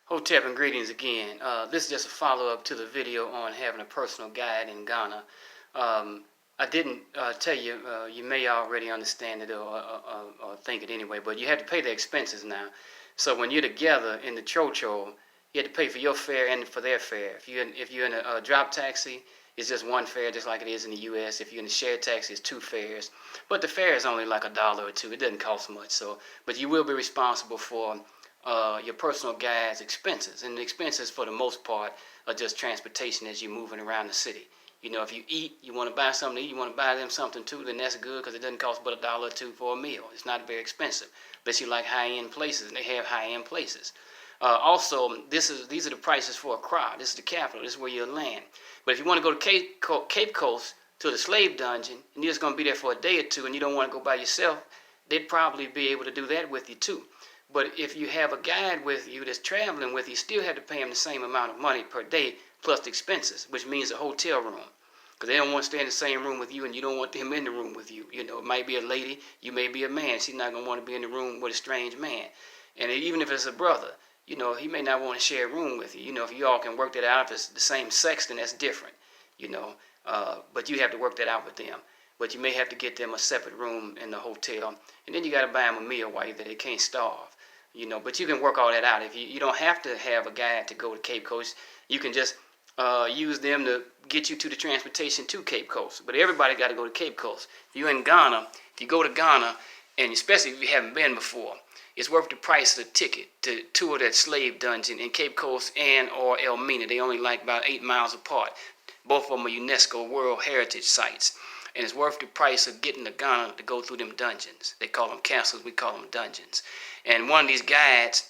Hotep and greetings again. This is just a follow-up to the video on having a personal guide in Ghana. I didn't tell you, you may already understand it or think it anyway, but you have to pay the expenses now. So when you're together in the chocho, you have to pay for your fare and for their fare. If you're in a drop taxi, it's just one fare, just like it is in the U.S. If you're in a shared taxi, it's two fares. But the fare is only like $1 or $2. It doesn't cost much. But you will be responsible for your personal guide's expenses, and the expenses for the most part are just transportation as you're moving around the city. You know, if you eat, you want to buy something to eat, you want to buy them something too, then that's good because it doesn't cost but $1 or $2 for a meal. It's not very expensive, unless you like high-end places, and they have high-end places. Also, these are the prices for Accra. This is the capital. This is where you'll land. But if you want to go to Cape Coast to the slave dungeon, and you're just going to be there for a day or two, and you don't want to go by yourself, they'd probably be able to do that with you too. But if you have a guide with you that's traveling with you, still have to pay them the same amount of money per day plus the expenses, which means a hotel room. Because they don't want to stay in the same room with you, and you don't want them in the room with you. You know, it might be a lady, you may be a man. She's not going to want to be in the room with a strange man. And even if it's a brother, you know, he may not want to share a room with you. You know, if you all can work that out, if it's the same sex, then that's different, you know. But you have to work that out with them. But you may have to get them a separate room in the hotel. And then you got to buy them a meal while you're there. They can't starve. You know, but you can work all that out. If you don't have to have a guide to go to Cape Coast, you can just use them to get you to the transportation to Cape Coast. But everybody got to go to Cape Coast. If you're in Ghana, if you go to Ghana, and especially if you haven't been before, it's worth the price of the ticket to tour that slave dungeon in Cape Coast and or Elmina. They only like about 8 miles apart. Both of them are UNESCO World Heritage Sites. And it's worth the price of getting to Ghana to go through them dungeons. They call them castles, we call them dungeons. And one of these guides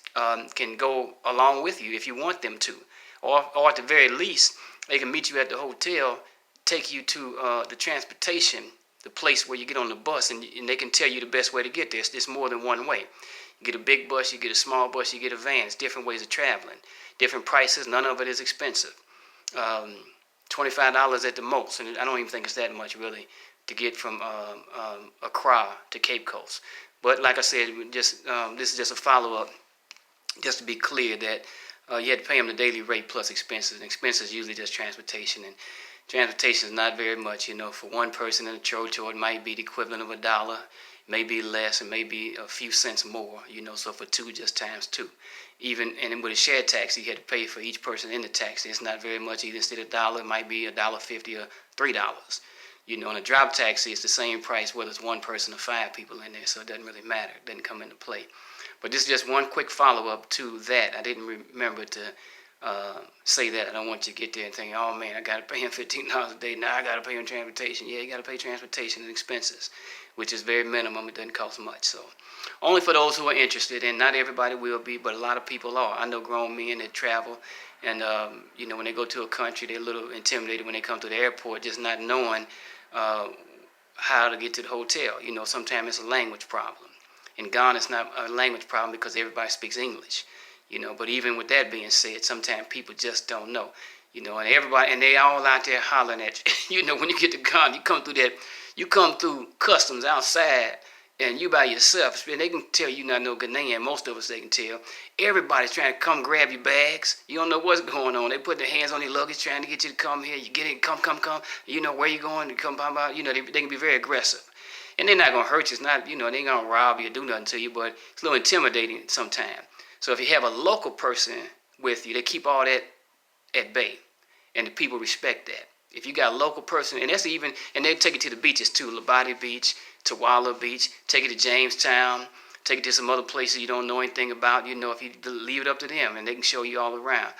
can go along with you if you want them to. Or at the very least, they can meet you at the hotel, take you to the transportation, the place where you get on the bus, and they can tell you the best way to get there. It's more than one way. You get a big bus, you get a small bus, you get a van. It's different ways of traveling. Different prices, none of it is expensive. $25 at the most, and I don't even think it's that much really to get from Accra to Cape Coast. But like I said, this is just a follow-up, just to be clear that you had to pay them the daily rate plus expenses, and expenses usually just transportation, and transportation is not very much. You know, for one person in a church, or it might be the equivalent of $1, maybe less, and maybe a few cents more. You know, so for two, just times two. And with a shared taxi, you had to pay for each person in the taxi. It's not very much either. Instead of $1, it might be $1.50 or $3. You know, in a drop taxi, it's the same price whether it's one person or 5 people in there, so it doesn't really matter. It doesn't come into play. But this is just one quick follow-up to that. I didn't remember to say that. I don't want you to get there and think, oh man, I got to pay him $15 a day. Now I got to pay him transportation. Yeah, you got to pay transportation and expenses, which is very minimum. It doesn't cost much. So only for those who are interested, and not everybody will be, but a lot of people are. I know grown men that travel, and you know, when they go to a country, they're a little intimidated when they come to the airport, just not knowing how to get to the hotel. You know, sometimes it's a language problem. In Ghana, it's not a language problem because everybody speaks English. You know, but even with that being said, sometimes people just don't know. You know, and they all out there hollering at you. You know, when you get to Ghana, you come through customs outside, and you by yourself, and they can tell you not no Ghanaian. Most of us, they can tell. Everybody's trying to come grab your bags. You don't know what's going on. They put their hands on your luggage, trying to get you to come here. You get it, come. You know where you going? You come, you know, they can be very aggressive. And they're not going to hurt you. It's not, you know, they ain't going to rob you or do nothing to you, but it's a little intimidating sometimes. So if you have a local person with you, they keep all that at bay, and the people respect that. If you got a local person, and they take it to the beaches too, Labadi Beach, Tawala Beach, take it to Jamestown, take it to some other places you don't know anything about, you know, if you leave it up to them, and they can show you all around.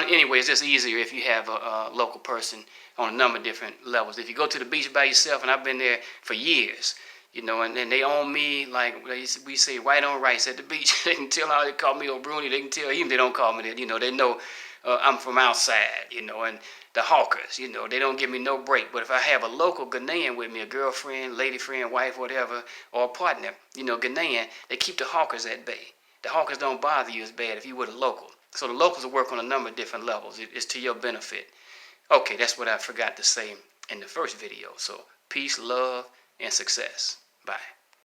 Anyway, it's just easier if you have a local person on a number of different levels. If you go to the beach by yourself, and I've been there for years, you know, and they own me like we say white on rice at the beach. They can tell how they call me O'Bruni. They can tell, even if they don't call me that, you know, they know I'm from outside, you know, and the hawkers, you know, they don't give me no break. But if I have a local Ghanaian with me, a girlfriend, lady friend, wife, whatever, or a partner, you know, Ghanaian, they keep the hawkers at bay. The hawkers don't bother you as bad if you were a local. So the locals will work on a number of different levels. It's to your benefit. Okay, that's what I forgot to say in the first video. So peace, love, and success. Bye.